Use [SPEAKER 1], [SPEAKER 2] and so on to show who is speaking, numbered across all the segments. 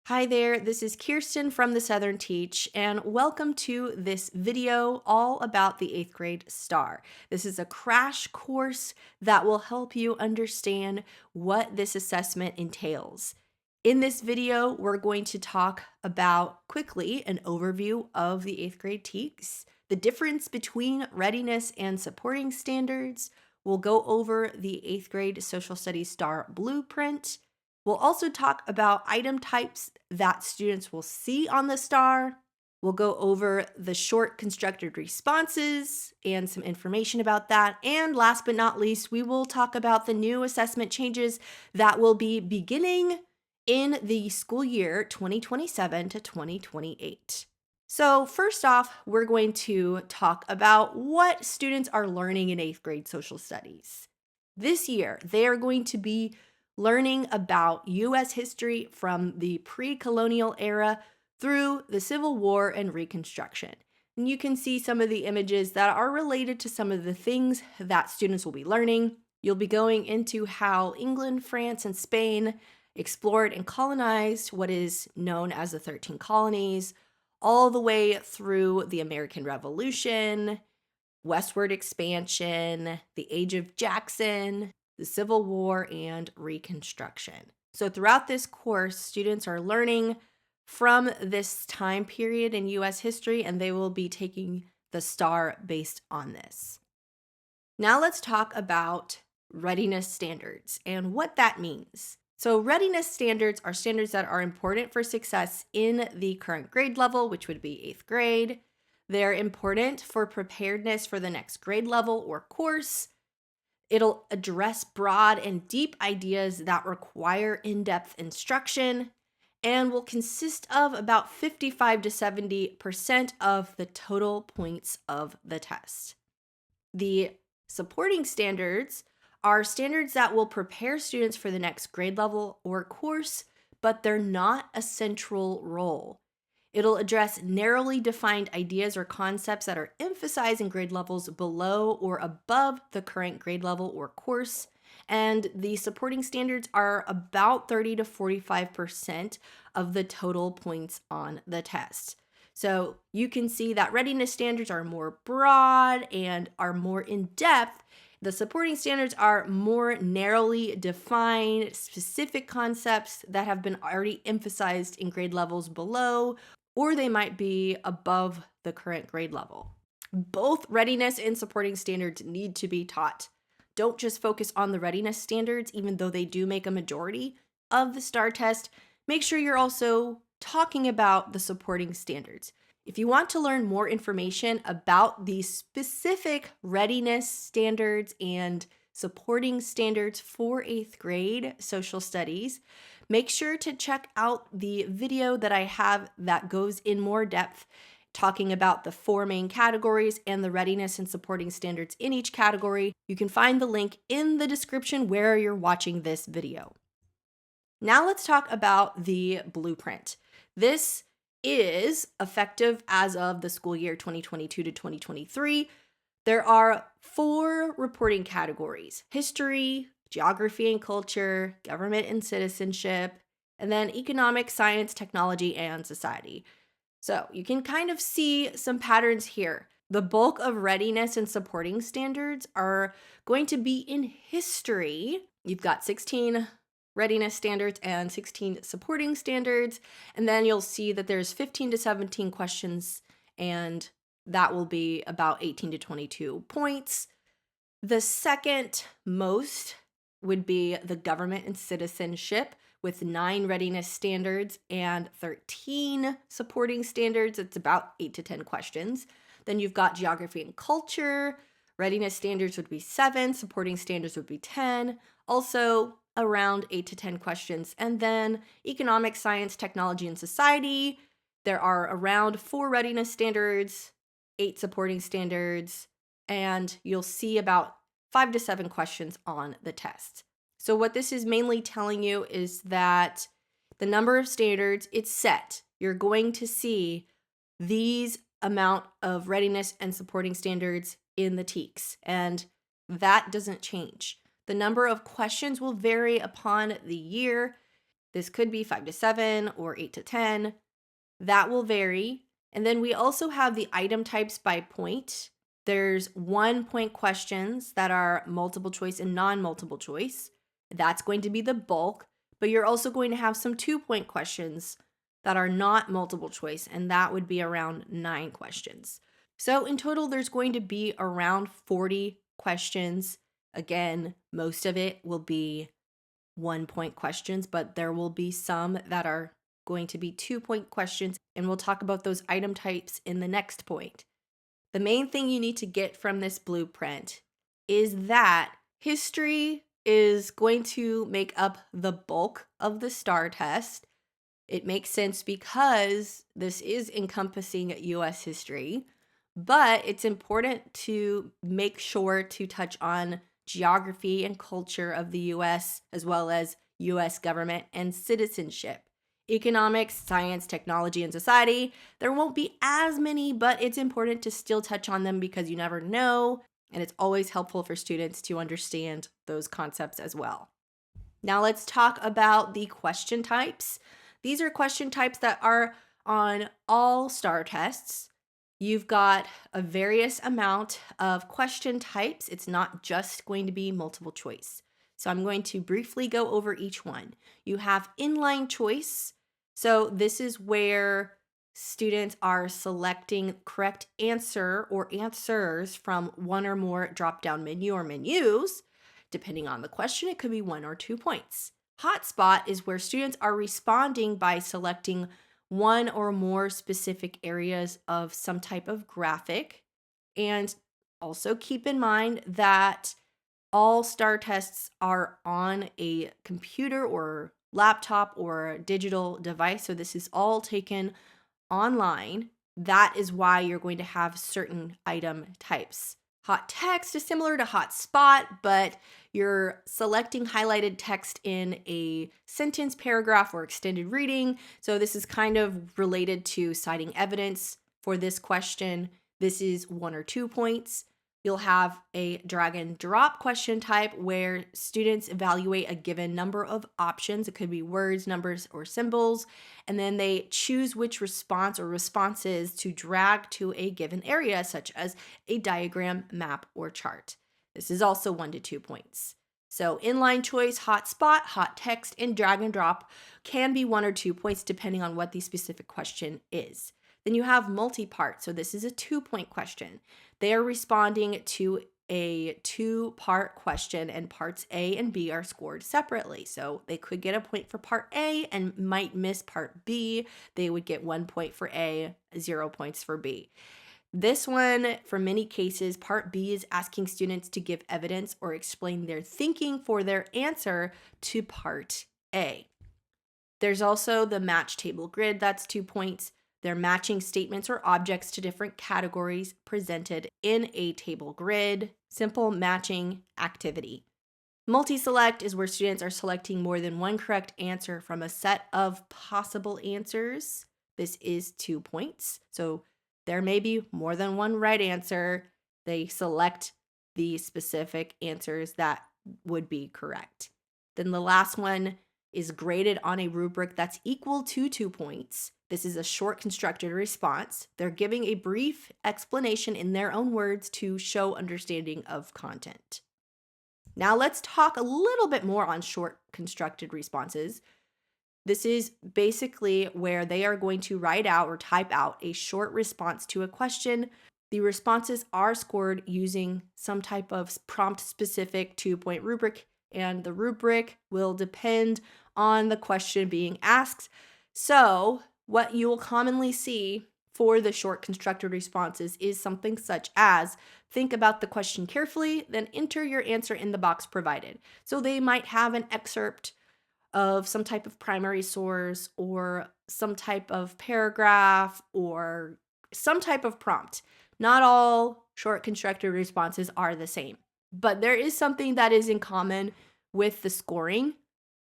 [SPEAKER 1] Hi there, this is Kirsten from the Southern Teach, and welcome to this video all about the 8th grade STAAR. This is a crash course that will help you understand what this assessment entails. In this video, we're going to talk about quickly an overview of the 8th grade TEKS, the difference between readiness and supporting standards. We'll go over the 8th grade Social Studies STAAR blueprint. We'll also talk about item types that students will see on the STAAR. We'll go over the short constructed responses and some information about that. And last but not least, we will talk about the new assessment changes that will be beginning in the school year 2027 to 2028. So first off, we're going to talk about what students are learning in 8th grade social studies. This year, they are going to be learning about U.S. history from the pre-colonial era through the Civil War and Reconstruction. And you can see some of the images that are related to some of the things that students will be learning. You'll be going into how England, France, and Spain explored and colonized what is known as the 13 colonies, all the way through the American Revolution, westward expansion, the Age of Jackson, the Civil War, and Reconstruction. So throughout this course, students are learning from this time period in U.S. history, and they will be taking the STAAR based on this. Now let's talk about readiness standards and what that means. So readiness standards are standards that are important for success in the current grade level, which would be 8th grade. They're important for preparedness for the next grade level or course. It'll address broad and deep ideas that require in-depth instruction and will consist of about 55 to 70% of the total points of the test. The supporting standards are standards that will prepare students for the next grade level or course, but they're not a central role. It'll address narrowly defined ideas or concepts that are emphasized in grade levels below or above the current grade level or course. And the supporting standards are about 30 to 45% of the total points on the test. So you can see that readiness standards are more broad and are more in depth. The supporting standards are more narrowly defined, specific concepts that have been already emphasized in grade levels below, or they might be above the current grade level. Both readiness and supporting standards need to be taught. Don't just focus on the readiness standards, even though they do make a majority of the STAAR test. Make sure you're also talking about the supporting standards. If you want to learn more information about the specific readiness standards and supporting standards for 8th grade social studies, make sure to check out the video that I have that goes in more depth, talking about the 4 main categories and the readiness and supporting standards in each category. You can find the link in the description where you're watching this video. Now let's talk about the blueprint. This is effective as of the school year 2022 to 2023. There are 4 reporting categories: history, geography and culture, government and citizenship, and then economic, science, technology, and society. So you can kind of see some patterns here. The bulk of readiness and supporting standards are going to be in history. You've got 16 readiness standards and 16 supporting standards, and then you'll see that there's 15 to 17 questions, and that will be about 18 to 22 points. The second most would be the government and citizenship with 9 readiness standards and 13 supporting standards. It's about 8 to 10 questions. Then you've got geography and culture. Readiness standards would be 7, supporting standards would be 10, also around 8 to 10 questions. And then economic, science, technology, and society, there are around 4 readiness standards, 8 supporting standards, and you'll see about 5 to 7 questions on the test. So what this is mainly telling you is that the number of standards, it's set. You're going to see these amount of readiness and supporting standards in the TEKS, and that doesn't change. The number of questions will vary upon the year. This could be 5 to 7 or 8 to 10. That will vary. And then we also have the item types by point. There's 1 point questions that are multiple choice and non-multiple choice. That's going to be the bulk, but you're also going to have some 2 point questions that are not multiple choice, and that would be around 9 questions. So in total, there's going to be around 40 questions. Again, most of it will be 1 point questions, but there will be some that are going to be 2 point questions, and we'll talk about those item types in the next point. The main thing you need to get from this blueprint is that history is going to make up the bulk of the STAAR test. It makes sense because this is encompassing US history, but it's important to make sure to touch on geography and culture of the US, as well as US government and citizenship. Economics, science, technology, and society, there won't be as many, but it's important to still touch on them because you never know, and it's always helpful for students to understand those concepts as well. Now let's talk about the question types. These are question types that are on all STAAR tests. You've got a various amount of question types. It's not just going to be multiple choice. So I'm going to briefly go over each one. You have inline choice. So this is where students are selecting correct answer or answers from one or more drop-down menu or menus. Depending on the question, it could be 1 or 2 points. Hotspot is where students are responding by selecting one or more specific areas of some type of graphic. And also keep in mind that all STAAR tests are on a computer or laptop or digital device. So this is all taken online. That is why you're going to have certain item types. Hot text is similar to hotspot, but you're selecting highlighted text in a sentence, paragraph, or extended reading. So this is kind of related to citing evidence for this question. This is 1 or 2 points. You'll have a drag and drop question type where students evaluate a given number of options. It could be words, numbers, or symbols, and then they choose which response or responses to drag to a given area, such as a diagram, map, or chart. This is also 1 to 2 points. So inline choice, hotspot, hot text, and drag and drop can be 1 or 2 points depending on what the specific question is. Then you have multi-part. So this is a 2-point question. They are responding to a 2-part question, and parts A and B are scored separately. So they could get a point for part A and might miss part B. They would get 1 point for A, 0 points for B. This one, for many cases, part B is asking students to give evidence or explain their thinking for their answer to part A. There's also the match table grid, that's 2 points. They're matching statements or objects to different categories presented in a table grid. Simple matching activity. Multi-select is where students are selecting more than one correct answer from a set of possible answers. This is 2 points. So there may be more than one right answer. They select the specific answers that would be correct. Then the last one is graded on a rubric that's equal to 2 points. This is a short constructed response. They're giving a brief explanation in their own words to show understanding of content. Now let's talk a little bit more on short constructed responses. This is basically where they are going to write out or type out a short response to a question. The responses are scored using some type of prompt-specific 2-point rubric, and the rubric will depend on the question being asked. So what you will commonly see for the short constructed responses is something such as, think about the question carefully, then enter your answer in the box provided. So they might have an excerpt of some type of primary source or some type of paragraph or some type of prompt. Not all short constructed responses are the same, but there is something that is in common with the scoring.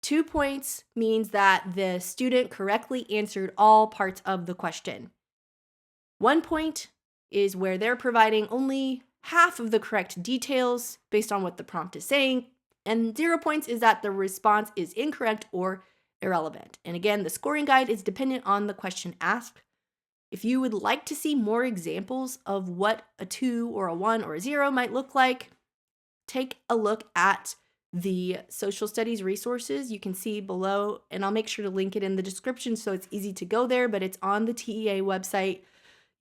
[SPEAKER 1] 2 points means that the student correctly answered all parts of the question. 1 point is where they're providing only half of the correct details based on what the prompt is saying. And 0 points is that the response is incorrect or irrelevant. And again, the scoring guide is dependent on the question asked. If you would like to see more examples of what a 2 or a 1 or a 0 might look like, take a look at the social studies resources you can see below, and I'll make sure to link it in the description so it's easy to go there, but it's on the TEA website.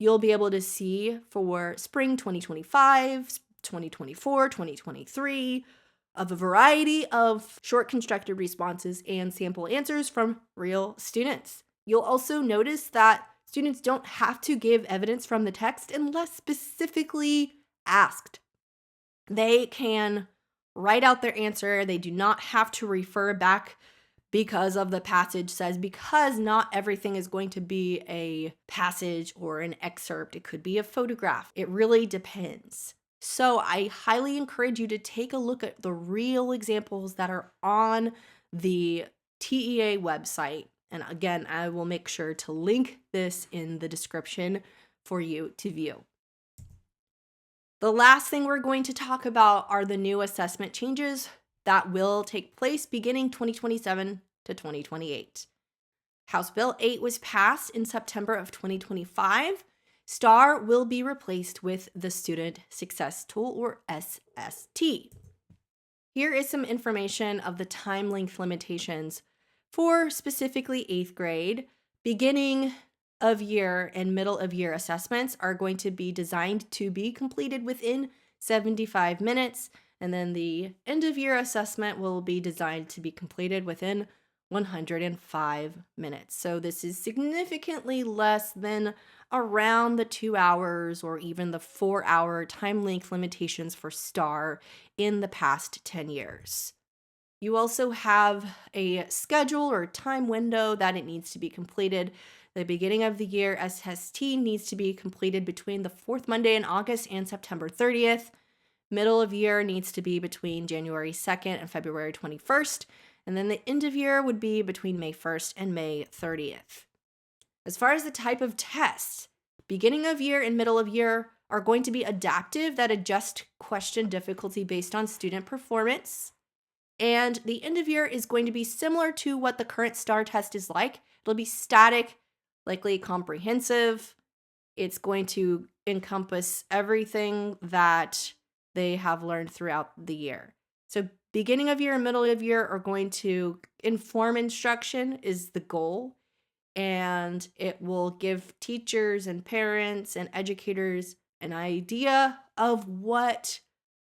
[SPEAKER 1] You'll be able to see for spring 2025, 2024, 2023, of a variety of short constructed responses and sample answers from real students. You'll also notice that students don't have to give evidence from the text unless specifically asked. They can write out their answer. They do not have to refer back because of the passage says, because not everything is going to be a passage or an excerpt. It could be a photograph. It really depends. So I highly encourage you to take a look at the real examples that are on the TEA website. And again, I will make sure to link this in the description for you to view. The last thing we're going to talk about are the new assessment changes that will take place beginning 2027 to 2028. House Bill 8 was passed in September of 2025. STAAR will be replaced with the Student Success Tool, or SST. Here is some information of the time length limitations for specifically 8th grade. Beginning of year and middle of year assessments are going to be designed to be completed within 75 minutes, and then the end of year assessment will be designed to be completed within 105 minutes. So this is significantly less than around the 2 hours or even the 4-hour time length limitations for STAAR in the past 10 years. You also have a schedule or time window that it needs to be completed. The beginning of the year SST needs to be completed between the 4th Monday in August and September 30th. Middle of year needs to be between January 2nd and February 21st. And then the end of year would be between May 1st and May 30th. As far as the type of tests, beginning of year and middle of year are going to be adaptive that adjust question difficulty based on student performance. And the end of year is going to be similar to what the current STAAR test is like. It'll be static, likely comprehensive. It's going to encompass everything that they have learned throughout the year. So beginning of year and middle of year are going to inform instruction is the goal. And it will give teachers and parents and educators an idea of what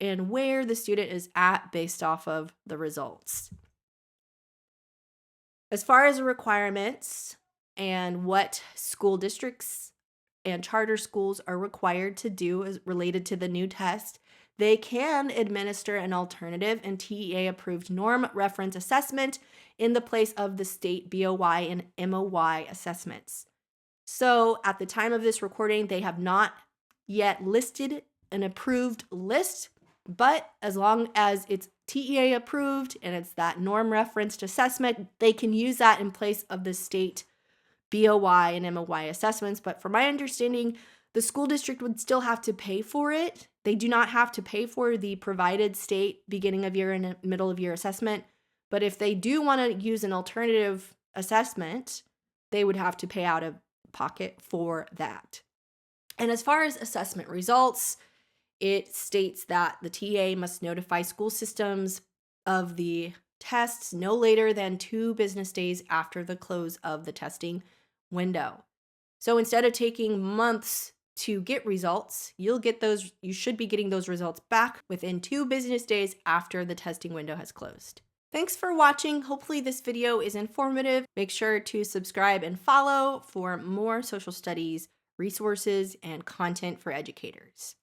[SPEAKER 1] and where the student is at based off of the results. As far as the requirements and what school districts and charter schools are required to do as related to the new test, they can administer an alternative and TEA-approved norm reference assessment in the place of the state BOY and MOY assessments. So at the time of this recording, they have not yet listed an approved list, but as long as it's TEA approved and it's that norm referenced assessment, they can use that in place of the state BOY and MOY assessments. But from my understanding, the school district would still have to pay for it. They do not have to pay for the provided state beginning of year and middle of year assessment. But if they do want to use an alternative assessment, they would have to pay out of pocket for that. And as far as assessment results, it states that the TA must notify school systems of the tests no later than 2 business days after the close of the testing window. So instead of taking months to get results, you should be getting those results back within 2 business days after the testing window has closed. Thanks for watching. Hopefully this video is informative. Make sure to subscribe and follow for more social studies resources and content for educators.